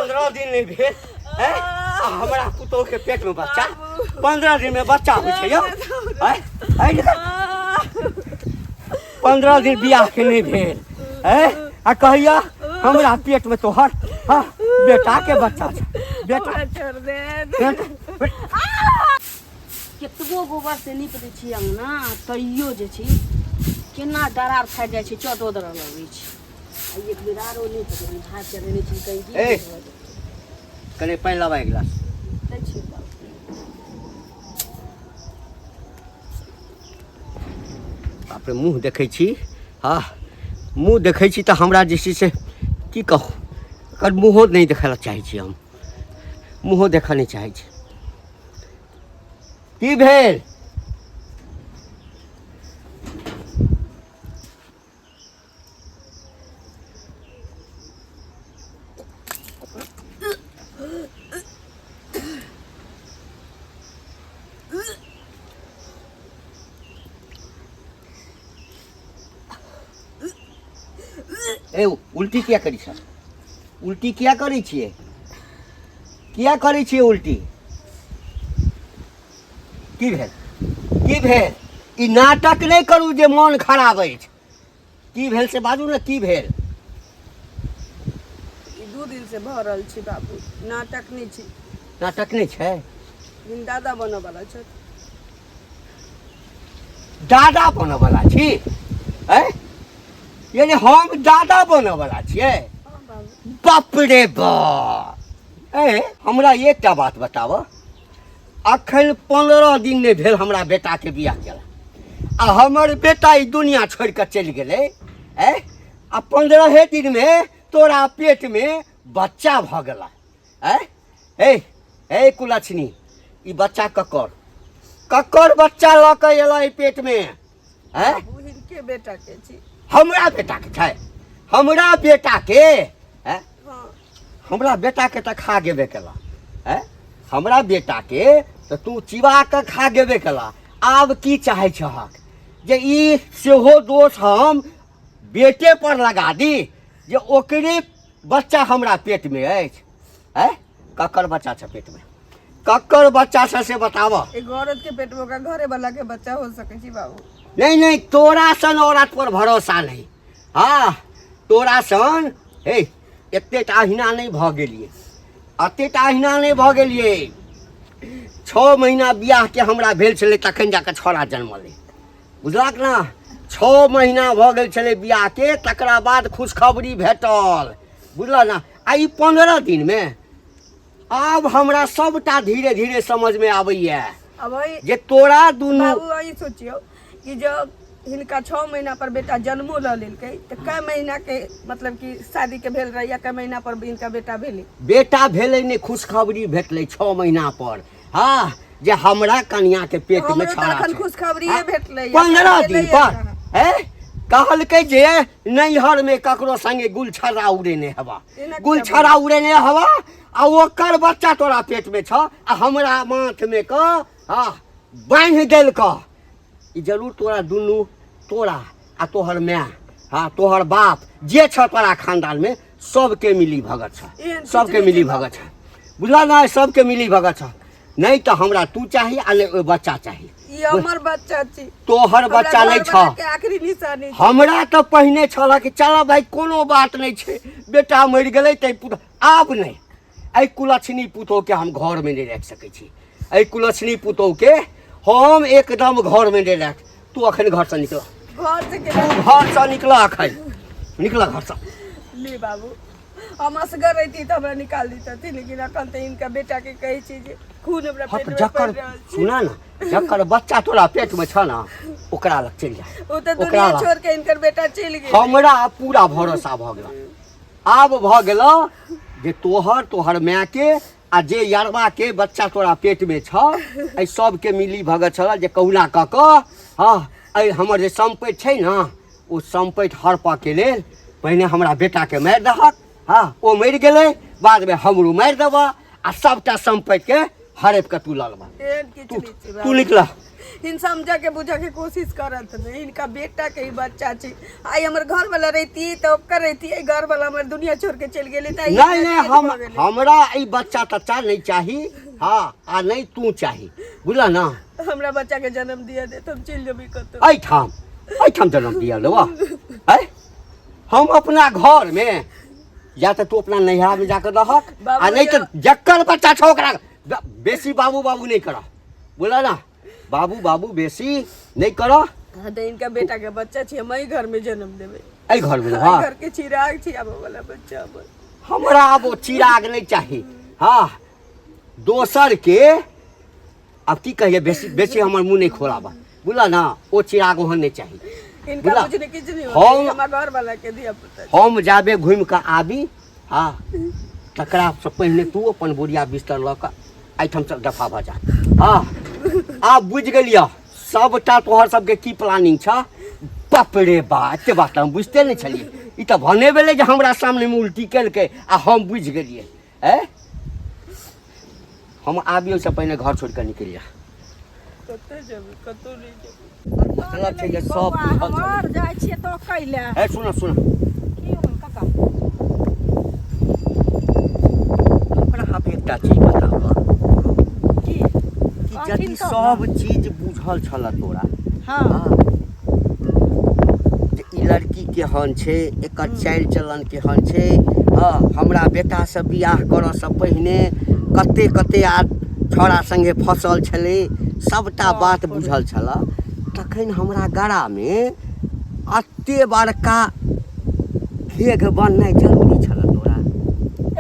15 दिन नहीं भेल हैं हमरा पुतोह के पेट में बच्चा 15 दिन में बच्चा होइ छै यौ हैं 15 दिन बियाह के नहीं भेल हैं आ कहिया हमरा पेट में तोहर हां बेटा के बच्चा छै बेटा छोड़ दे केतबो गोबर से नीप दै छी अंगना तैयो जे छै केना दरार खा जाइ छै चटोदर लगै छै एक बेर आरो नीप दै भात चढ़ेने छी कहि ए कने पानी लावा एक गिलास दै छी बाप रे मुँह देखै छी हाँ मुँह देखै छी तऽ हमरा जे छै से की कहू एकर मुँहो नहीं देखै लए चाहै छी हम मुँहो देखऽ नहीं चाहै छी की भेल ए उल्टी किया करी सर उल्टी किया करी छिए किया करी छिए उल्टी की भेल ई नाटक नहीं करू जे मन खराब अछि की भेल से बाजू ने की भेल ई 2 दिन से भ रहल छी बाबू नाटक नहीं छी नाटक नहीं छै दिन दादा बनो वाला छै दादा बनो वाला छी हैं यानी हम दादा बनो वाला छिए हां बाबू बाप रे बाप ए हमरा एकटा बात बताव अखन 15 दिन नहीं भेल हमरा बेटा के बियाह केला आ हमर बेटा ई दुनिया छोड़ के चलि गेलै ए आ 15 दिन में तोरा पेट में बच्चा भ गेला ए कुलछनी ई बच्चा ककर बच्चा ल के एला ई पेट में हैं बाबू हिनके बेटा के छी हमरा बेटा के छै हमरा बेटा के हैं हां हमरा बेटा के त खा गेबे केला हैं हमरा बेटा के तो तू चिबा के खा गेबे केला आब की चाहे छहक जे ई सेहो दोष हम बेटे पर लगा दी जे ओकरे बच्चा हमरा पेट में अछि हैं ककर बच्चा छै पेट में ककर बच्चा से बताव एक औरत के पेट में घरे वाला के बच्चा हो सके छी बाबू नहीं तोरा सन औरत पर भरोसा नहीं हाँ तोरा सन हे एतेटा अहिना नहीं भ गेलिए अतेटा अहिना नहीं भ गेलिए 6 महीना बियाह के हमरा भेल छलै तखन जाके छोरा जन्मलै बुझलक ना 6 महीना भ गेल छलै बियाह के तकरा बाद खुशखबरी भेटल बुझल ना आ ई 15 दिन में अब हमरा सबटा धीरे धीरे समझ में आबैया अब जे तोरा दुनू बाबू ई सोचियो कि जब हिनका 6 महीना पर बेटा जन्मो ल लेलकै तो कै महीना के मतलब कि शादी के भेल रहे या कै महीना पर इनका बेटा भेलै बेटा भेलै ने खुशखबरी भेटलै 6 महीना पर हाँ जे हमरा कन्या के पेट में छौड़ा अखन छै खुशखबरी भेटलै 15 दिन पर हैं कहलकै जे नैहर में ककरो संगे गुलछरा उड़ेने हवा गुलछरा उड़ेने हवा आ ओकर बच्चा तोरा पेट में छ आ हमरा माथ में क हाँ बांध देल क ई जरूर तोरा दुनू तोरा आ तोहर माय हाँ तोहर बाप जे छ तोरा खानदान में सबके मिली भगत छ सबके मिली भगत छ बुझला ना सबके मिली भगत छ नहीं तो हमरा तू चाहिए आ नहीं बच्चा चाहिए ई हमर बच्चा छी तोहर बच्चा नहीं छ के आखिरी निशानी हमरा तो पहिने छला कि चल भाई कोनो बात नहीं छे बेटा मर गेलै तै पुत आब नहीं आई कुलछनी पुतोह के हम घर में नहीं रख सकै छी आई कुलछनी पुतोह के हम एकदम घर में नहीं रख तू अखन घर से निकल घर से निकला अखन निकला घर से ले बाबू हम असगर रहती त हमरा निकाल देती लेकिन अखन त इनका बेटा के कहै छी जे खून हमरा पेट में जकर सुना ना जकर बच्चा तोरा पेट में छ ना ओकरा लग चल जा ओ त दुनिया छोड़ के इनकर बेटा चल गेल हमरा पूरा भरोसा भ गेल आब भ गेल जे तोहर माय के आ जे यरवा के बच्चा तोरा पेट में छ आई सब के मिली भगत छल जे कहुना क क हां आई हमर जे संपत्ति छै ना ओ संपत्ति हड़पा के लेल पहिने हमरा बेटा के मार दहक हां ओ मर गेलै बाद में हमरो मार देबा आ सबटा संपत्ति के हड़प के तू ल लेबा तू निकला इन समझा के बुझा के कोशिश करत नहीं, इनका बेटा के ही बच्चा छी। आई हमर घर वाला रहती तो कर रहती है, घर वाला हमर दुनिया छोड़ के चल गेली। नहीं हमरा ई बच्चा तच्चा नहीं चाहिए। हाँ आ नहीं तू चाहिए, बुझला ना। हमरा बच्चा के जन्म दिया दे तुम चल जबी कतो। ऐठाम जन्म दिया लो। हम अपना घर में या तो तू अपना नैहरा में जाकर रह, आ नहीं तो जक्कर बच्चा छो ओकरा बेसी बाबू बाबू नहीं करा, बोला ना। बाबू बाबू बेसी नहीं करो। दे इनका बेटा के बच्चा छी, हम घर में जन्म देबे। ऐ घर में हां घर के चिराग छी अब वाला बच्चा हमर। हमरा अब वो चिराग नहीं चाहिए। हाँ दोसर के अब की कहिए, बेसी बेसी हमर मुंह नहीं खोलाबा, बुझला ना। वो चिराग वहां नहीं चाहिए। इनका कुछ नहीं किछ नहीं होता, हमर घर वाला के दिया पता। हम जाबे घूम के आबी। हाँ तकरा से पहले तू अपन बोरिया बिस्तर ल के ऐठम से दफा भ जा। हाँ आप बुझ गेलिया सबटा तोहर सबके की प्लानिंग छ। बाप रे बा, एते बात हम बुझते नहीं छलिए। ई त भने बेले जे हमरा सामने में उल्टी केल के आ हम बुझ गेलिए। हम आबियो से पहले घर छोड़ के निकल जा। कते जेबे कतो नहीं जेबे। मतलब छै जे सब हमर जाय छिए तो कैले। ए सुन की होन काका, हमरा अब एकटा चीज बताओ की यदि सब चीज बुझल छल तोरा। हाँ ई लड़की केहन छै, एकर चाल चलन केहन छै, हमरा बेटा से बियाह करऽ से पहिने कते कते आ छोड़ा संगे फसल छलै, सबटा बात बुझल छल। तखन हमरा गड़ा में अते बड़का घेघ बननाइ जरूरी छल तोरा।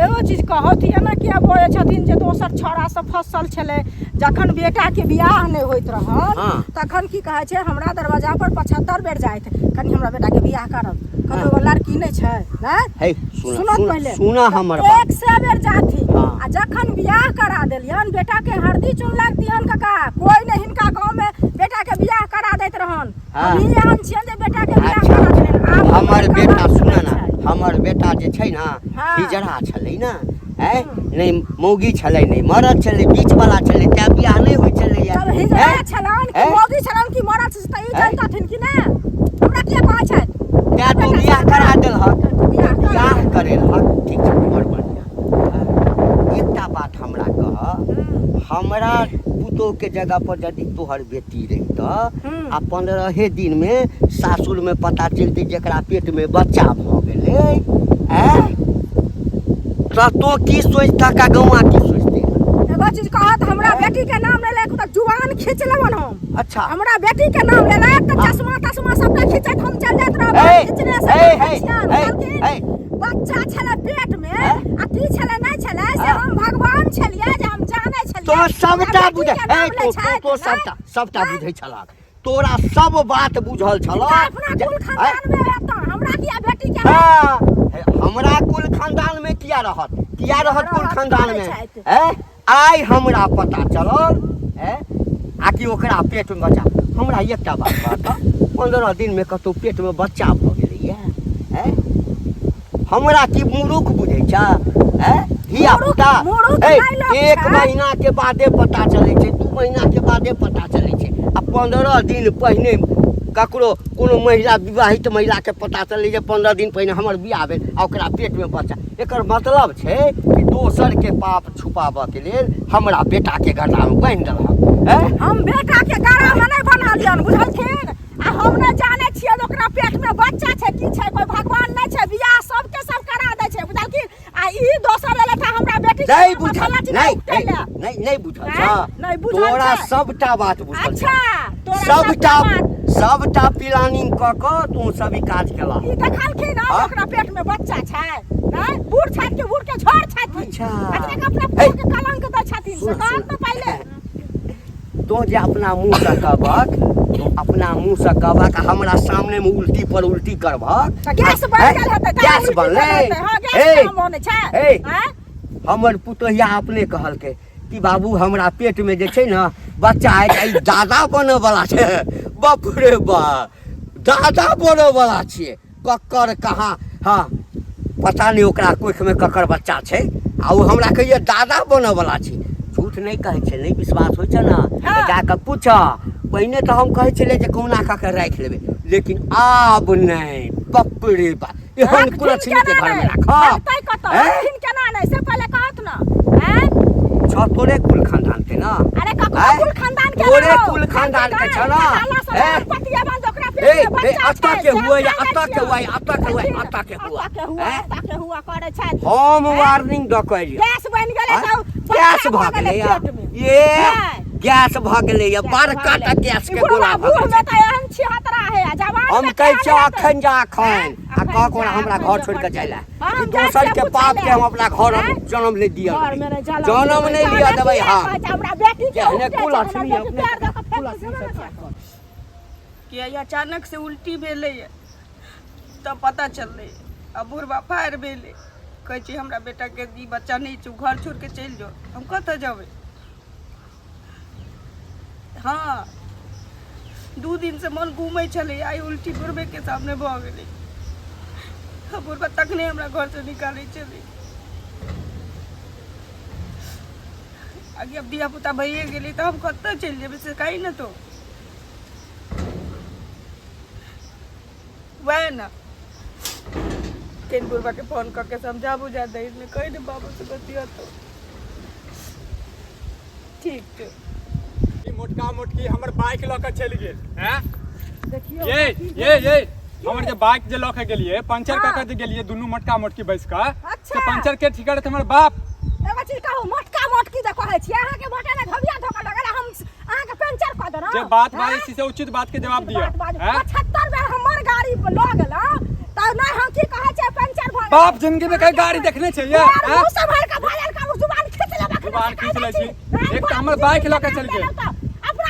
एगो चीज कहत है ना कि अब बोले छथिन जे दोसर छोड़ा से फसल छले, जखन बेटा के बियाह नहीं होइत रहल तखन की कहे छै हमरा दरवाजा पर 75 बेर जाइत कनी हमरा बेटा के बियाह करब। कतो एगो लड़की नहीं छै ना, हे सुनत पहले सुना हमर बात। 100 बेर जाथी आ जखन बियाह करा देलियन बेटा के हरदी चुनलक दिहन काका, कोई नहीं हिनका गांव में बेटा के बियाह करा दैत रहन। हम एहन छियन जे बेटा के बियाह करा देलन। आब हमर बेटा सुन ना, हमर बेटा जे छै ना हिजड़ा छलै ना, नहीं मौगी छलै, नहीं मरद छलै, बीच वाला छलै, त्या बियाह नहीं होय छलै। तब हिजड़ा छलन कि मौगी छलन कि मरद से त ई जानतथिन कि ना, हमरा के कहै छै त्या तो बियाह करा देलहक, बियाह करेलहक, ठीक छै बड़ बढ़िया। एकटा बात हमरा कह, हमरा पुतोह के जगह पर यदि तोहर बेटी रहित आ 15 दिन में सासुर में पता चलते जेकरा पेट में बच्चा भ गेलै, तो की सोचता का गौवा की सोचते। एगो चीज कहत, हमरा बेटी के नाम ले ले त जुबान खींच लेबन हम। अच्छा हमरा बेटी के नाम ले ले त चश्मा तश्मा सबटा खींचत हम चल जात रहब। खींचने से बच्चा छले पेट में आ की छले नहीं छले से हम भगवान छलिए जे हम जाने छलिए। तो सबटा बुझै तो सबटा बुझै छला, तोरा सब बात बुझल छल। अपना कुल खानदान में रहता हमरा किया बेटी के हमरा कुल खानदान में किया रहत कुल खानदान में। आई हमरा पता चलल आ कि ओकरा पेट में बच्चा। हमरा एकटा बात बता, 15 दिन में कतौ पेट में बच्चा भ गेलै, हमरा की मूर्ख बुझै छ। धिया पुता 1 महीना के बादे पता चलै छै, 2 महीना के बादे पता चलै छै, आ 15 दिन पहिने ककरो कोनो महिला विवाहित महिला के पता चलै जे 15 दिन पहिने हमर बियाह भेल आ ओकरा पेट में बच्चा। एकर मतलब छै कि दोसर के पाप छुपाबऽ के लेल हमरा बेटा के गला में बांधि देलहक। हम बेटा के गला में नहीं बांधलियन, बुझलखिन। आ हम न जाने छियै ओकरा पेट में बच्चा छै की छै, कोई भगवान नहीं छै, बियाह सबके सब करा दै छै, बुझलखिन। आ ई दोसर लेठा हमरा बेटी के नहीं बुझल, नहीं बुझल, तोरा सबटा बात बुझल। अच्छा सबटा प्लानिंग क क तू सभी काज केला। ई देखलखिन ना ओकरा पेट में बच्चा छै, हैं बूढ़ छाट के बूढ़ के झोर छाती। अच्छा अतने अपना पुतोह के कलंक द छाती से कान तो पहले तो जे अपना मुंह से कहबक, अपना मुंह से कहबक, हमरा सामने में उल्टी पर उल्टी करबक, गैस बन गेल हेतै, गैस बनलै। हां गैस बनै छै। हमर पुतोहिया अपने कहलकै कि बाबू हमरा पेट में जे छै ना बच्चा है, दादा बने वाला छै। बाप रे बा, दादा बने वाला छियै। ककर कहाँ, हाँ पता नहीं ओकरा कोख में ककर बच्चा छै, आ वो हमरा कहिए दादा बने वाला छै। झूठ नहीं कहै छै, नहीं विश्वास होइ छै ना, जाके पूछ पहिने तो हम कहै छलियै जे कहुना कऽ के राखि लेबै, लेकिन आब नहीं, बाप रे बाप, एहन कुलछनी के घर में राखब केना नहीं से पहले कहत ना हैं। छ तोरे कुल खानदान के ना, अरे ककरो कुल खानदान के तोरे कुल खानदान के छ ना, पतिया बंद ओकरा पे बच्चा अत्ता के हुआ या अत्ता के हुआ, अत्ता के हुआ, अत्ता के हुआ, अत्ता के हुआ करे छै। हम वार्निंग द करियो, गैस बन गेलै त गैस भ गेलै ये, गैस भ गेलै या, बड़का टा गैस के गोला भ गेलै। में त एहन छिहतरा है जवान हम कहै छ अखन जा अखन आ कह कोना हमरा घर छोड़ के जाइला, दोसर के पाप के हम अपना घर जन्म ले दिया, जन्म नहीं लिया देबै। हां हमरा बेटी के जहने कुल लक्ष्मी अपने कि अचानक से उल्टी भेलै तब पता चललै, अब बुढ़बा फायर भेलै, कहै छै हमरा बेटा के ई बच्चा नहीं छै, घर छोड़ के चलि जाओ। हम कतऽ जेबै? हाँ 2 दिन से मन घूमै छलै, आई उल्टी बुढ़बे के सामने भऽ गेलै, बुढ़बा तखने हमरा घर से निकालै छलै। आगे अब धिया पुता भइए गेलै तऽ हम कतऽ चलि जेबै से कही न। तो वह ना तेन बुढ़बा के फोन करके समझा बुझा दे, इसमें कही दे बाबू से बतिया तो ठीक है। मोटका मोटकी हमर बाइक लऽ के चलि गेल हैं। देखियो ये हमर जे बाइक जे लऽ के गेलिए पंचर कऽ के जे गेलिए दुनू मोटका मोटकी बैस कऽ, अच्छा। से पंचर के ठीक करत हमर बाप। एगो चीज कहू, मोटका मोटकी जे कहै छी अहाँ के मोटे ने घबिया धोका लगल, हम अहाँ के पंचर कऽ देना। जे बात बाजै छी से उचित बात के जवाब दियौ हैं। 75 बेर हमर गाड़ी पर लऽ गेला त नहीं हम की कहै छै पंचर भ गेल। बाप जिंदगी में कई गाड़ी देखने छै ये हैं। मुंह संभाल के भजल का जुबान खींच लेबा, जुबान खींच ले छी। एक त हमर बाइक लऽ के चल गेल,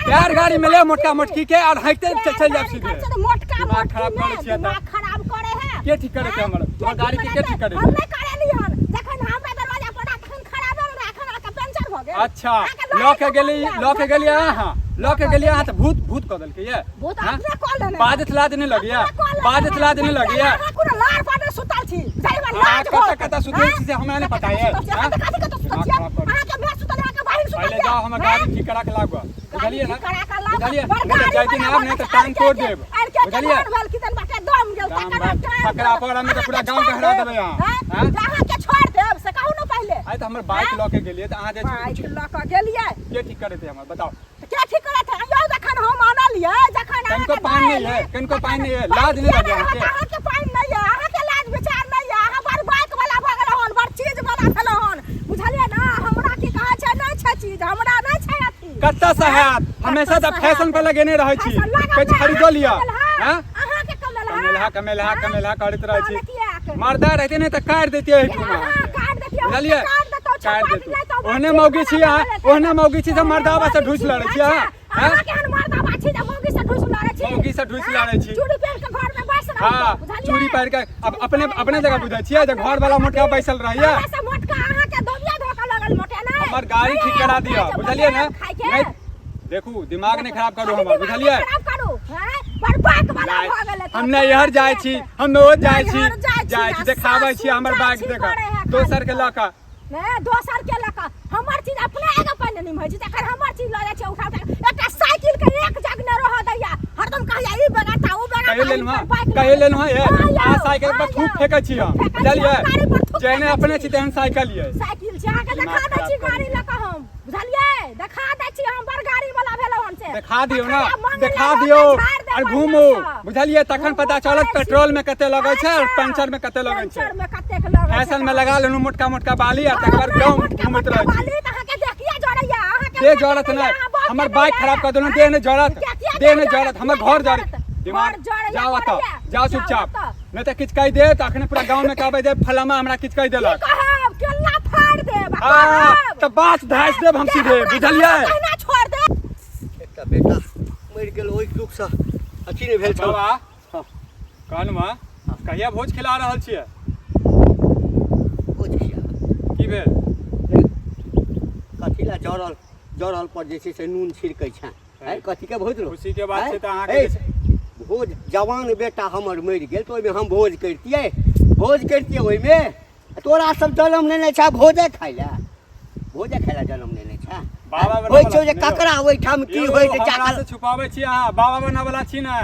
यार गाड़ी में ले मोटका मोटकी के और हाइते चल जाब सीधे। मोटका दिमाग खराब करे छियै त दिमाग खराब करे है के ठीक करे छै हमर गाड़ी के ठीक करे? हम नहीं करे लिहन, जखन हमरा दरवाजा पर तखन खराब हो रखन का पंचर भ गेल। अच्छा लऽ के गेली अहाँ, लऽ के गेलिए अहाँ त भूत कऽ देलकै ये। भूत अपने कॉल है बाजत लाज नहीं लगिया, बाजत लाज नहीं लगिया। अहाँ कोनो लार पाटे सुतल छी, जाइबा लाज हो कता सुतल छी से हमरा नहीं पता है। अहाँ के सुतल छी, अहाँ के मैं सुतल, अहाँ के बाहर सुतल। पहले जाओ हम गाड़ी ठीक करा के लागबा, बुझलिए ना? बुझलिए नहीं जाय दिन आब नहीं त टांग तोड़ देब, बुझलिए? कितन बाटे दम गेल फकरा पर में तो पूरा गांव के हरा देबै अहाँ हैं। अहाँ के छोड़ देब से कहू न पहले। आइ त हमर बाइक लऽ के गेलिए त अहाँ जे बाइक लऽ के गेलिए के ठीक करे थे हमर बताओ। के ठीक करत है यो जखन हम आनलिए, जखन कनको पानी नहीं है, कनको पानी नहीं है, लाज नहीं लगे अहाँ के। अहाँ के पानी नहीं है, अहाँ के लाज विचार नहीं है, अहाँ बड़ बाइक वाला भ गेल हन, बड़ चीज वाला भेल हन, बुझलिए ना? हमरा की कहै छै नहीं छै चीज, हमरा नहीं छै अथी। कत्ता से हैत हमेशा त फैशन पे लगेने रहै छी, कुछ खरीदो लिया हैं। अहाँ के कमेलहा करैत रहै छी, मर्दा रहते नहीं त काट देतिए है ठुमा, बुझलिए? काट देती ओहने मौगी छी अहाँ, ओहने मौगी छी से मर्दावा से ढूस लड़ै छी अहाँ हैं। अहाँ के मर्दावा छी जे मौगी से ढूस लड़ै छी, मौगी से ढूस लड़ै छी। चूड़ी पहन के घर में बैस रहै हां चूड़ी पहिर के अब अपने जगह बुझै छियै जे घर वाला मोटका बैसल रहिए। ऐसे मोटका अहाँ के दोबिया धोका लगल मोटे ना। हमर गाड़ी ठीक करा दिया, बुझलिए ना? नहीं देखू दिमाग नहीं खराब करू हमर, बुझलिए? खराब करू हैं, बड़ बाइक वाला भ गेल। हम नहीं यहर जाय छी, हम रोज जाय छी देखाबै छी हमर बाइक देखा दोसर के लका ने दोसर के लका। हमर चीज अपने आगे पहले नहीं होय छै, जखन हमर चीज ल जाय छै उठा के एकटा साइकिल के एक जग न रह दैया, हरदम कहैया ई बेगाता उ बेगाता। कहे लेन है आ साइकिल पर थूक फेकै छी हम, बुझलिए? जेने अपने छी तेहन साइकिल ये, साइकिल छै अहाँ के देखा दै छी गाड़ी लका हम, बुझलिए? देखा दै छी हम बड़ गाड़ी वाला भेलौ हन से। देखा दियो ना, देखा दियो और घूमो, बुझलिए? तखन पता चलत पेट्रोल में कते लगै छै और पंचर में कते लगै छै। पंचर में कते लगै छै, फैशन में लगा लेनु मोटका मोटका बाली आ तकर बाद गांव घूमत रहै छी। बाली त अहाँ के देखिए जरैया, अहाँ के दे जरत नहीं, हमर बाइक खराब कर देनु, दे नहीं जरत, हमर घर जरत। दिमाग जाओ त जाओ चुपचाप, नहीं तो किछ कह दे त अखने पूरा गांव में कहबै दे फलामा हमरा किछ कह देलक। कहब केला फाड़ देब, हां त बात धास देब हम सीधे, बुझलिए? कहना छोड़ दे। एकटा बेटा मर गेल ओइ दुख से अथी नहीं भेल छौ। बाबा कहनुमा कहिया भोज खिला रहल छियै? भोज खिया की भेल? कथी ला जरल पर जे छै से नून छिड़कै छै, है कथी के भोज रो? खुशी के बात छै त अहाँ के भोज जवान बेटा हमर मर गेल तो ओइमे हम भोज करतियै ओइमे? तोरा सब जन्म लेने छा भोजे खाइ ला भोज खेला जन्म लेने छै बाबा होइ छै जे ककरा ओइठाम की होइ छै हमरा से छुपाबै छी अहाँ बाबा बना वाला छी ने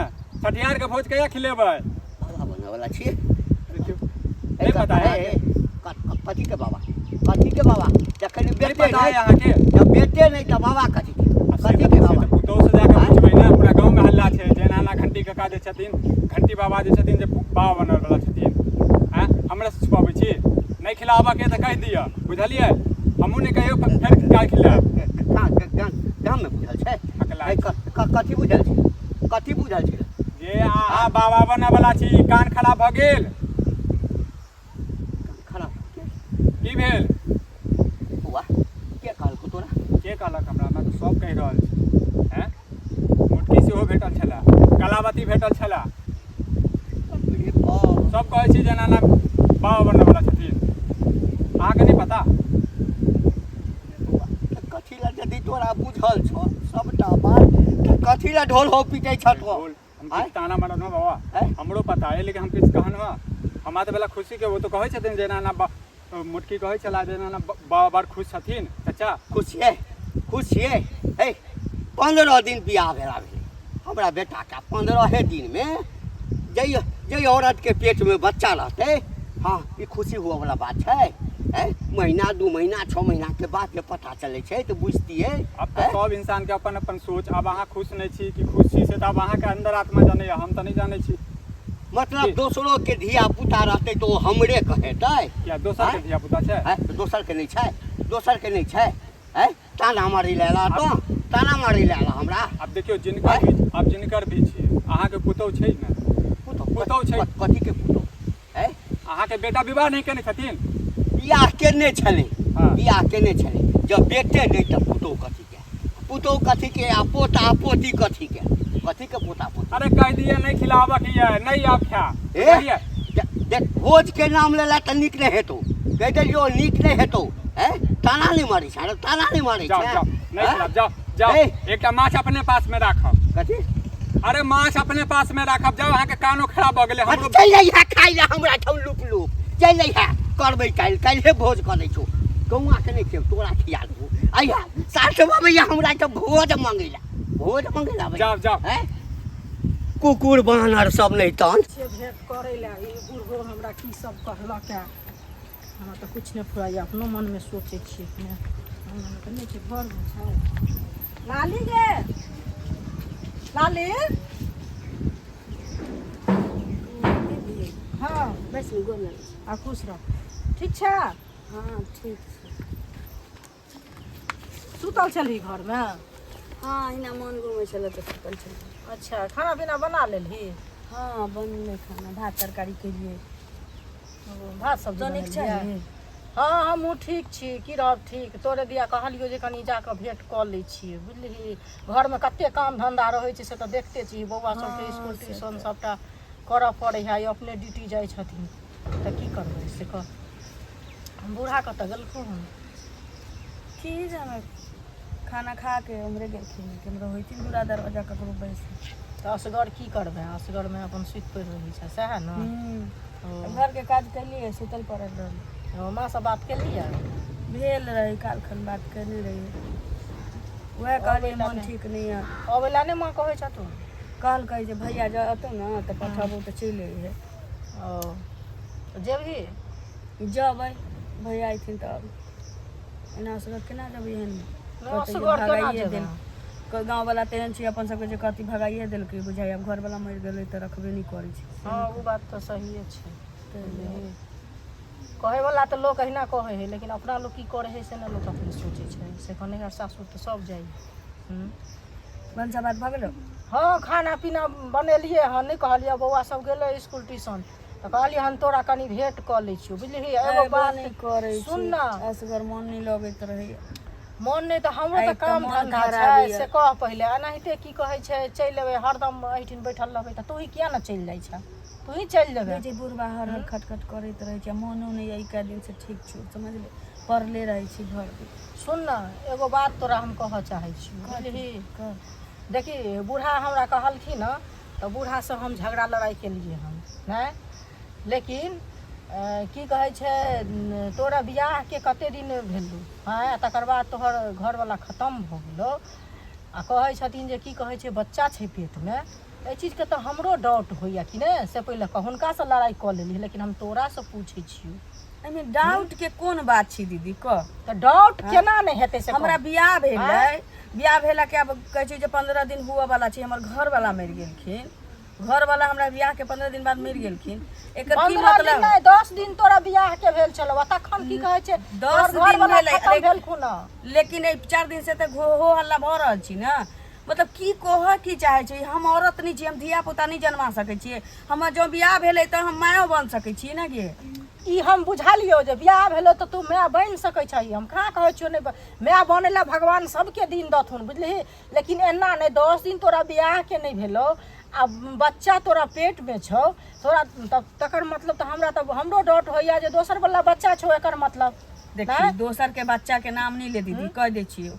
छठियार के भोज कहिया खिलेबै बाबा बना वाला छी नहीं पता है कथी के बाबा जखन बेटे पता है यहाँ के जब बेटे नहीं तो बाबा कथी के बाबा पुतौह से जाकर पूछबै ना पूरा गांव में हल्ला छै जे नाना घंटी काका जे छथिन घंटी बाबा जे छथिन जे बाबा बनल वाला छथिन हैं हमरा से छुपाबै छी नहीं खिलाबा के त कह दिया बुझलिए हमहू ने कहियो फेर काय खिलाब गाम में बुझल छै कथी बुझल छै जे अहाँ बाबा बना वाला छी कान खराब भ गेल खराब की भेल हुआ के कहलकौ तोरा के कहलक हमरा मैं तो सब कहि रहल छी हैं मुटकी सेहो भेटल छला कलावती भेटल छला सब कहै छी जे नाना बाबा बनने वाला छथिन अहाँके नहीं पता कथी ला यदि तोरा बुझल छौ सबटा बात कथी ला ढोल हो पीटे छतो हम ताना मारल न बाबा हमरो पता है लेकिन हम किस कहन हुआ हमारे तो बेला खुशी के वो तो कहै छथिन जे नाना मुटकी कहै छला जे नाना बाबा बड़ खुश छथिन चाचा खुश छियै हे 15 दिन बियाह भेला भेलै हमरा बेटा का 15 दिन में जय औरत के पेट में बच्चा रहते हाँ ये खुशी हुआ वाला बात है महीना 2 महीना 6 महीना के बाद के पता चले छै तो बुझतिए अब तो सब इंसान के अपन अपन सोच अब अहाँ खुश नहीं छी कि खुश छी से तब अहाँ के अंदर आत्मा जाने हम तो नहीं जाने छी मतलब दोसरों के धिया पुता रहते तो हमरे कहेतै क्या दोसर के धिया पुता छै दोसर के नहीं छै ताना मारी लेला तो ताना मारी लेला हमरा अब देखियो जिनकर भी छी अहाँ के पुतौ छै ने पुतौ छै कथी के पुतौ अहाँ के बेटा विवाह नहीं केने छथिन बियाह केने छलै जब बेटे नहीं तो पुतौ कथी के आ पोता पोती कथी के पोता पोती अरे कह दिए नहीं खिलाबक ये नहीं आप खा देख भोज के नाम लेला त नीक नहीं हेतौ कह दियो नीक नहीं हेतौ ताना नहीं मारी जाओ नहीं खिलाब जाओ एकटा माछ अपने पास में राखब कथी अरे माछ अपने पास में राखब जाओ अहाँ के कानो खराब भ गेलै हमरो चल जाइहा खाइ ले हमरा ठौ लुप चल जाइहा करबै काल्हि भोज क दै छौ गौआ के नहीं खेब तोरा खिया देबो आइहा साथ में भैया हमरा त भोज मंगैला जाओ कुकुर बानर सब नहीं तन से भेंट करे ला ई बुढ़ो हमरा की सब कहलक है हमरा तो कुछ नहीं फुराइया अपनो मन में सोचे छी ने हमरा त नहीं छै घर में छै लाली गे लाली हाँ बस गोल आ खुश रह ठीक छै हाँ ठीक छै सुतल छलही घर में हाँ इना मन घूमे छले तो सुतल छले अच्छा खाना पीना बना लेलही हाँ बनले खाना भात तरकारी के लिए भात सब्जी तो नीक बनेलियै? छै हाँ हमहूँ ठीक छी की रहब ठीक तोरे दिया कहलियो जे कनी जाके भेंट कऽ लै छियै बुझलिही घरमे कते काम धंधा रहै छै से तऽ देखते छी बौआ सबके हाँ, स्कूल से ट्यूशन तऽ। सबटा करऽ पड़ै है अपने ड्यूटी जाइ छथिन तऽ की करबै से कह हम बूढ़ा कतऽ गेलखुन की जाने खाना खा के हमरे गेलखिन केमरो होइतिन दूरा दरवाजा ककरो बैस तऽ असगर की करबै असगरमे अपन सुति पड़ि रहै छै सएह ने घर के काज कैलिए सुतल पड़ल रही माँ से बात केलियै भेल रही काल खन बात करने रही वह कहलिए मन ठीक नहीं है अबै लए नहि माँ कहै छथुन कहलकै जे भैया जतौ ने तऽ पठाबू तऽ चलि अइहे ओ तऽ जेबही जबै भैया अयथिन तब एना असगर केना जबै एहन असगर केना भगाइए जेबै देल कोई गाँव वाला तेहन छै अपन सबके जे कथी भगाइए देलकै बुझाइ अब घर वाला मरि गेलै तऽ रखबे नहीं करै छै हाँ वो बात तो सही छै कहे वाला तो लोग अहिना कहे है लेकिन अपना लोग की करे है से ना लोग अपने सोचे छै से कने का सासुर तो सब जाई भनसा बात भऽ गेलो हाँ खाना पीना बनेलिए हँ नहीं कहलिए बौआ सब गेलै स्कूल ट्यूशन तो कहलिए हम तोरा कनी भेंट कऽ लै छियौ बुझलिही एगो बात नहीं करे सुन ना असगर मन नहीं लगैत रहै मन नहीं तो हमरो तो आइ तऽ काम मोन धंधा खराब छै यऽ। से कह पहिले एनाहिते की कहै छै चलि एबै हरदम एहिठिन बैठल रहबै तऽ तू ही किया ना चलि जाइ छै तू ही चलि जेबै जे बुढ़बा हर खटखट करैत रहै छै मोनो नहीं एहि का दिन से ठीक छौ समझले पड़ले रहै छी घर पे सुन ना एगो बात तोरा हम कहऽ चाहै छी बुझलिही देखी बूढ़ा हमरा कहलखिन न तऽ बूढ़ा से हम झगड़ा लड़ाई केलिए हम नहीं लेकिन की कहै छै तोरा बियाह के कते दिन भेलौ हाँ तकर बाद तोहर घरवाला खत्म भऽ गेलो आ कहै छथिन जे की कहै छै बच्चा छै पेटमे एहि चीजके तऽ हमरो डाउट होइए कि नहि से पहिले हुनकासँ लड़ाइ कऽ लेली लेकिन हम तोरासँ पूछै छियौ एहिमे डाउट के कोन बात छी दीदी कह तऽ डाउट केना नहि हेतै से हमरा बियाह भेलै बियाह भेला के अब कहै छै जे 15 दिन हुआ वाला छै हमर घर वाला मरि गेलखिन घर वाला हमरा बियाह के 15 दिन बाद मरि गेलखिन एकर की मतलब नहीं 10 दिन तोरा बियाह के भेल छलो तखन की कहै छै 10 दिन भेलै लेकिन 4 दिन से तऽ हो हल्ला भऽ रहल छी ना मतलब की कह की चाहे छी हम औरत नहीं छी हम धिया पुता नहीं जन्मा सकै छियै हमर जो बियाह भेलै तऽ हम मायो बन सकै छियै ना गे ई हम बुझलियो जे बियाह भेलो तऽ तू माय बनि सकै छही हम कहाँ कहै छियौ नहि माय बने ला भगवान सबके दिन दथुन बुझलिही लेकिन एना नहीं 10 दिन तोरा बियाह के नहीं भेलो आ बच्चा तोरा पेट में छौ तोरा तकर मतलब तऽ हमरा तऽ हमरो डाउट होइया जे दोसर वाला बच्चा छौ एकर मतलब देखी दोसर के बच्चा के नाम नहीं ले दीदी कह दै छियो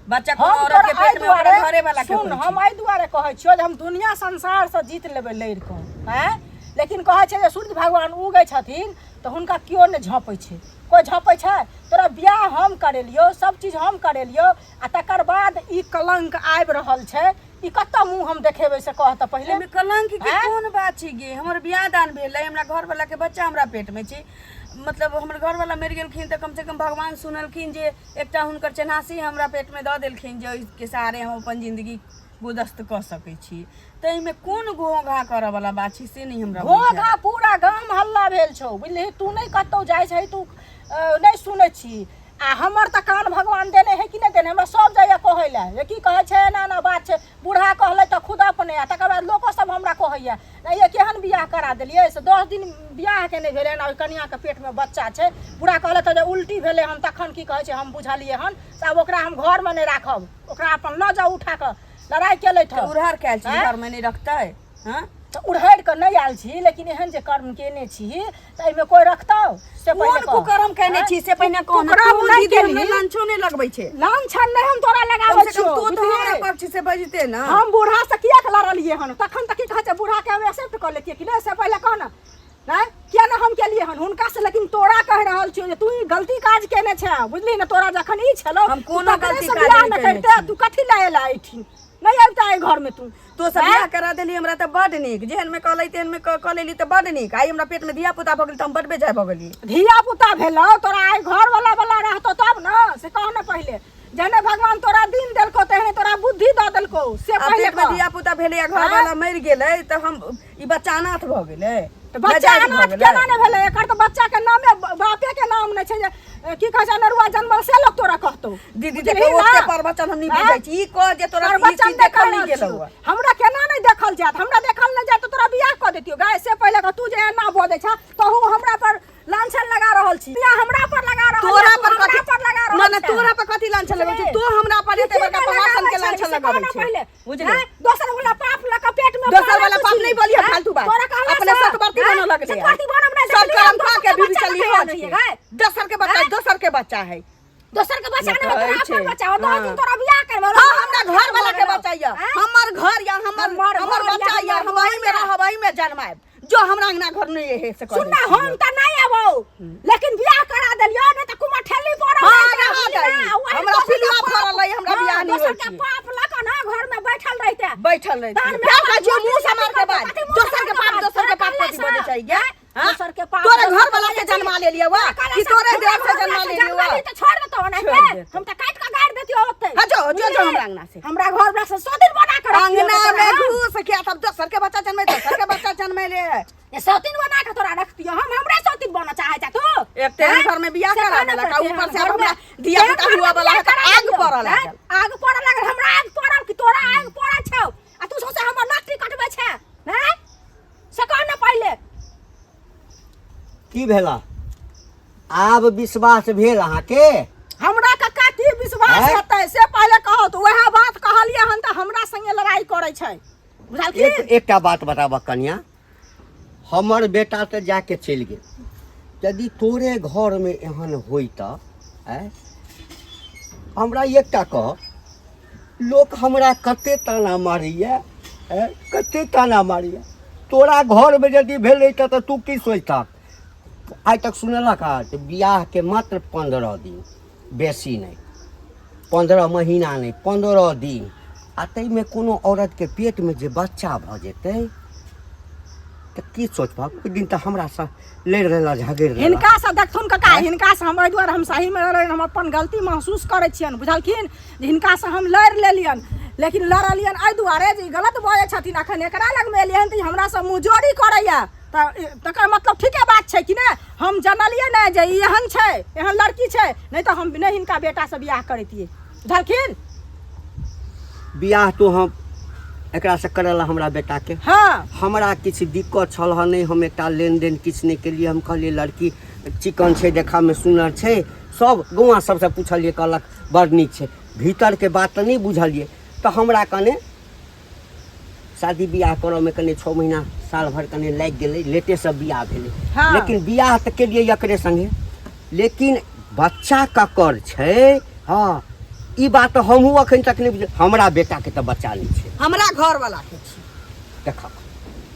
बच्चा को औरत के पेट में ओकरा घरे वाला के सुन हम एहि दुआरे कहै छियौ जे हम दुनिया संसार से जीत लेबै लड़ि कऽ हैं लेकिन कहै छै जे सूर्य भगवान उगै छथिन तऽ हुनका केओ नहि झपै छै कोई झपै छै तोरा बियाह हम करेलियो सब चीज हम करेलियो आ तकर बाद ई कलंक आबि रहल छै ई कत्ता मुंह हम देखेबै से कह तऽ पहिले में कलंक के कोन बात छी गे हमर बियाह दान भेलै हमरा घर वाला के बच्चा हमरा पेट में छै मतलब हमर घर वाला मरि गेलखिन तऽ कम से कम भगवान सुनलखिन जे एकटा हुनकर चेनासी हमरा पेट में दऽ देलखिन जे इसके सहारे हम अपन जिंदगी गुदस्त कऽ सकै छी तऽ एहिमे कोन घोघा करऽ वाला बात छै से नहीं हमरा घोघा पूरा गाम हल्ला भेल छौ बुझलिही तू नहीं कतौ जाइ छै तू नहीं सुनै छी आ हमर तऽ कान भगवान देने है कि नहीं देने हमरा सब जगह कहै ला जे की कहै छै एना एना बात छै बूढ़ा कहलै तऽ खुद अपने आ तकर बाद लोको सब हमरा कहैया नहीं ये केहन बियाह करा देलियै से 10 दिन बियाह के नहीं भेलै ना कनिया के पेट में बच्चा छै बूढ़ा कहलै तऽ जे उल्टी भेलै हम तखन की कहै छै हम बुझलियै हन से अब ओकरा हम घर में नहीं राखब ओकरा अपन लऽ जाउ उठा कऽ लड़ाई केलै था उड़हर कैल छी घर में नहीं रखतै हां तो उड़हर के नहीं आयल छी लेकिन एहन जे कर्म केने छी त एमे कोई रखतौ से पहिले कोन कुकर्म केने छी से पहिने कोन नहीं केली लांछो नहीं लगबै छै लांछन नहीं हम तोरा लगाबै छी तू तो हमरा पर छी से बजते ना हम बूढ़ा से किया के लड़लिए हन तखन तक की कहै छै बूढ़ा के हम एक्सेप्ट कर लेतिए कि नहीं से पहिले कह ना नहीं किया ना हम केलिए हन हुनका से लेकिन तोरा कह रहल छी जे तू ई गलती काज केने छै बुझली ना तोरा जखन ई छलो हम कोनो गलती काज नहीं करते तू कथि लाए ला एठी नहीं आबता है घर में तू सब बियाह करा देली हमरा त बड नीक जेहन में कहलै तेहन में क लेली त बड नीक आई हमरा पेट में धिया पुता भ गेल त हम बड बेजाय भ गेली धिया पुता भेलो तोरा आई घर वाला रहतो तब ना से कह ना पहिले जने भगवान तोरा दिन देलको तेहने तोरा बुद्धि द देलको से पहिले में धिया पुता भेले या घर वाला मरि गेलै त हम ई बच्चा अनाथ भ गेलै बच्चा अनाथ केना ने भेलै एकर त बच्चा के नामे बापे के नाम नै छै जे की कहै छै नरुआ जन्मल से लोग तोरा कहतो दीदी देखो ओते प्रवचन हम नहीं भेजै छी ई कह जे तोरा ई चीज देखल नहीं गेलौ हमरा केना नहीं देखल जात हमरा देखल नहीं जात तोरा बियाह क देतियो गाय से पहिले क तू जे एना बोदै छ तहू हमरा पर लांछन लगा रहल छी या हमरा पर लगा रहल तोरा पर कथि लगा रहल ना ना तोरा पर कथि लांछन लगै छै तू हमरा पर एते बड़का प्रवचन के लांछन लगाबै छै बुझले दोसर वाला पाप लगा पेट में दोसर वाला पाप नहीं बोलिए फालतू बात अपने सकबर्ती बनने लगले सब काम खा के भी चली है दोसर के बच्चा है दोसर के बच्चा नहीं अपन बच्चा हो 10 दिन तोरा बियाह करबो हां हमरा घर वाला के बच्चा या हमर घर या हमर बच्चा या हम वही में रहब वही में जन्माएब जो हमरा अंगना घर नहीं है से सुन ना हम त नहीं आबो लेकिन बियाह करा देलियो नहीं त कुमा ठेली पर हमरा पिलुआ फरल है हमरा बियाह नहीं होय छै पाप लका ना घर में बैठल रहते क्या कहियो मुंह से मार के बाद दोसर के पाप कथि बोले चाहिए दोसर के पाप तोरे घर वाला के जन्मा ले लिया वा कि तोरे देह से जन्मा ले लिया वा तो छोड़ देतो ना हम त काट के गाड़ देतियो ओते जो हमरा अंगना से हमरा घर वाला से 100 दिन बना के अंगना में घुस के तब दोसर के बच्चा जन्मे दोसर के बच्चा जन्मे ले ये 100 दिन बना के तोरा रखतियो हम हमरे 100 दिन बना चाहे जा तू एक तेरे घर में बियाह करा देला का ऊपर से हमरा दिया पुता हुआ वाला है आग पड़ल हमरा आग पड़ल कि तोरा आग पड़ल छौ आ तू सोचे हमर नाटी कटबे छै हैं से कह ना पहिले की भेला आब विश्वास भेल अहाँ के हमरा कक्का की विश्वास हेतै से पहिले कहो तो वह बात कहलिए हन त हमरा संगे लड़ाई करे छै बुझल की एकटा बात बताबऽ कन्या हमर बेटा तो जाके चल गेल यदि तोरे घर में एहन होई त हमरा एकटा कह लोक हमरा कते ताना मारिया कते ताना मारिया तोरा घर में यदि भेलै त तू की सोचता आज तक सुनलक तो बियाह के मात्र 15 दिन, बेसी नहीं, 15 महीना नहीं, 15 दिन। आ ताहिमे कोनो औरत के पेट में जे बच्चा भ जेतै तऽ की सोचबह? कोई दिन तऽ हमरा सँ लड़ि रहला, झगड़ि रहला। हिनका से देखथुन कका, हिनका से हम एहि दुआरे हम सही में हम अपन गलती महसूस करै छियनि, बुझलखिन? जे हिनका से हम लड़ि लेलियनि, लेकिन लड़लियनि एहि दुआरे जे गलत बजै छथिन। अखन एकरा लग में एलियनि तऽ हमरा से मुँह जोड़ी करैया, तकर मतलब ठीके बात छै कि ने? हम जनलियै ने जे ई एहन छै, एहन लड़की छै, नहीं तो हम नहीं हिनका बेटा से बियाह करैतियै, बुझलखिन? बियाह तो हम एकरा से करला हमरा बेटा के। हाँ, हमरा किछु दिक्कत छल हँ नहीं, हम एकटा लेन देन किछु नहीं केलिए। हम कहलिए लड़की चिकन छै, देखा में सुनर छै, सब गौआ सबसे पूछलिए, कहलक बड़ नीक छै। भीतर के बात तो नहीं बुझलिए, तो हमरा कने शादी बियाह करऽ में कने 6 महीना साल भर कने लागि गेलै, लेटे से बियाह भेलै। हाँ। लेकिन बियाह तो केलिए एकरे संगे, लेकिन बच्चा ककर छै? हाँ, ई बात तो हमहूँ अखन तक नहीं बुझल। हमरा बेटा के तो बच्चा नहीं छै, हमरा घर वाला के छी। देखा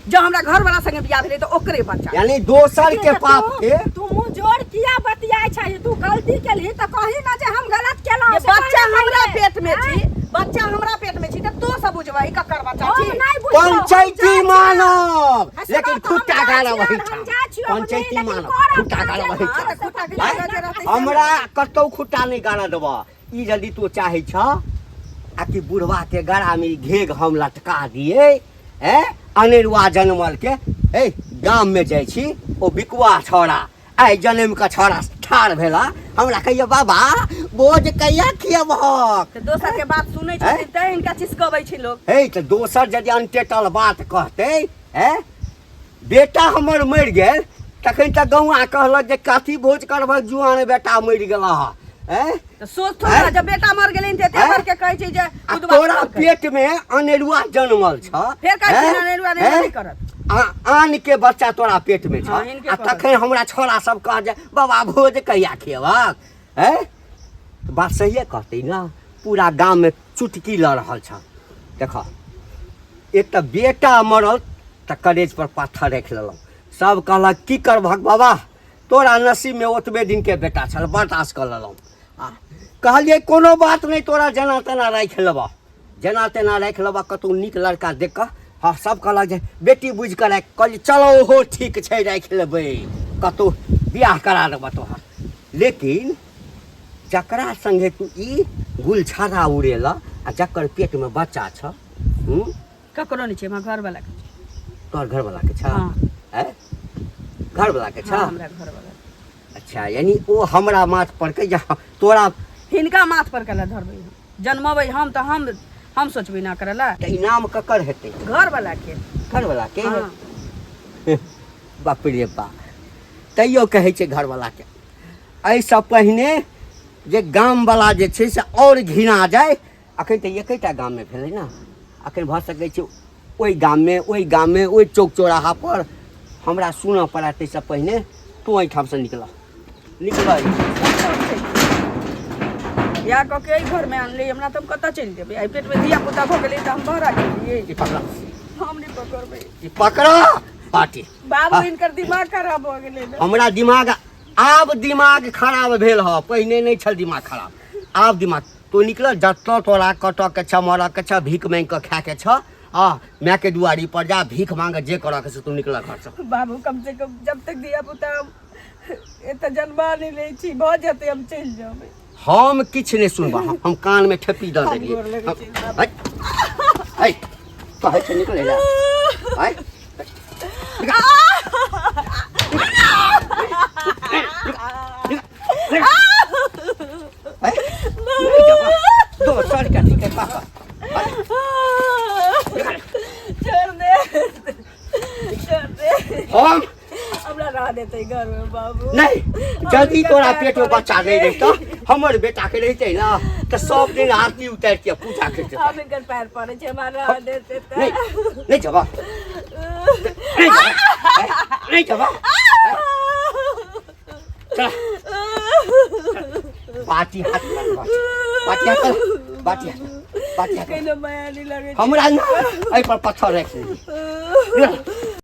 जो हमरा घर वाला संगे बियाह भेलै तो ओकरे बच्चा। यानी दोसर के पाप के तू मुंह जोड़ किया बतियाय छै? तू गलती केलही त कही ना जे हम गलत केलौ। बच्चा हमरा पेट में छी, बच्चा हमरा पेट में छी, तो सब बुझबै ई ककर बच्चा छी? पंचायती मानव, लेकिन खुट्टा गाड़ा वही था। पंचायती मानव खुट्टा गाड़ा वही था। हमरा कतौ खुट्टा नहीं गाड़ा देबा। ई यदि तू चाहे छ आ कि बुढ़वा के गड़ा में घेग हम लटका दिए, अनेरुआ जनमल के गाम में जाइ छी, ओ बिकुआ छोड़ा आई जन्म का छोड़ा ठाढ़ भेला, हमरा कहिया बाबा बोझ कहिया खियबहक? तो दोसर के बात सुनै छथिन तै इनका चिसकबै छै लोग। तो दोसर यदि अनटेटल बात कहते, बेटा हमर मरि गेल, तखन तऽ गौआ कहलक जे कथी भोज करबह, जुआन बेटा मरि गेला। तो सोच थोड़ा जब बेटा मर गेलै त एते भर के कहै छै जे तोरा पेट में अनेरुआ जन्मल छ, फेर कहै छै अनेरुआ नहीं करत। आन के बच्चा तोरा पेट में छ, हाँ, इनके आ तखन हमरा छोरा सब कह जे बाबा भोज कहिया खियबक? बात सहिए कहते ना। पूरा गांव में चुटकी लऽ रहल छ। देखो एक तो बेटा मरल तऽ करेज पर पत्थर राखि लेलहुँ। सब कहलक की करबहक बाबा, तोरा नसीब में ओतबे दिन के बेटा छल, बर्दाश्त कर लेलहुँ। कहलिए कोनो बात नहीं, तोरा जेना तेना राखि लेबह, जेना तेना राखि लेबह, कतौ नीक लड़का देख कऽ। हाँ, सब कहलक जे बेटी बुझि कऽ राखि। कहलिए चलो ओहो ठीक छै, राखि लेबै, कतौ बियाह करा देबह तोहर। लेकिन जकरा संगे तू ई गुलछारा उड़ेला आ जकर पेट में बच्चा छ, ककरो नहीं छै, हमरा घर वाला के। तोहर घर वाला के छ? घर वाला के छ? हमरा घर वाला। अच्छा, यानी ओ हमरा माथ पर के तोरा हिनका माथ पर कला धरबै, जन्मबै हम तो हम सोचबै ना करला। त इनाम ककर हेतै? घर वाला के। घर वाला के? हाँ। बाप रे बाप, तैयो कहै छै घर वाला के। एहिसँ पहिने जे गाम वाला जे छै से और घिना जाए। अखन तऽ एकेटा गाम में भेलै ना, अखन भऽ सकै छै ओहि गाम में, ओहि चौक चौराहा पर हमरा सुनऽ पड़ा। ताहिसँ पहिने तू एहिठाम से निकल। या कह के घर में आनले, हमरा तब कतऽ चलि जेबै? आई पेट में धिया पुता भऽ गेलै तऽ हम बहरा गेलियै। हम नहीं पकड़बै। पकड़ा पाटी। बाबू इनकर दिमाग खराब हो गेलै ना। हमरा दिमाग आब दिमाग खराब भेल ह, पहिने नहीं छल दिमाग खराब, आब दिमाग। तो निकल जतऽ तोरा कटऽ के छ, मरऽ के छ, भीख मांगि कऽ खाय के छ, माय के दुआरी पर जा भीख मांग, जे करऽ के से तू निकल घर से। बाबू कम से कम जब तक धिया पुता एतऽ जन्मा नहीं लै छी, भऽ जेतै हम चलि जेबै। हम किछु नहीं सुनबा, हम कान में ठेपी दऽ देलियै। कहै छै निकल जा। दोसर के पापा छोड़ दे हम हमरा रह देते घर में बाबू। नहीं, जल्दी तोरा पेट में बच्चा नहीं रहता, हमर बेटा के रहते ना तो सब दिन आरती उतार के पूजा करते। हम इनकर पैर पड़े छे, हमारा रह देते त नहीं जबा, नहीं जबा। चल पाटी हाथ में, पाटी हाथ कहिनो माया नहीं लगे। हमरा ना एहि पर पत्थर राखि दे।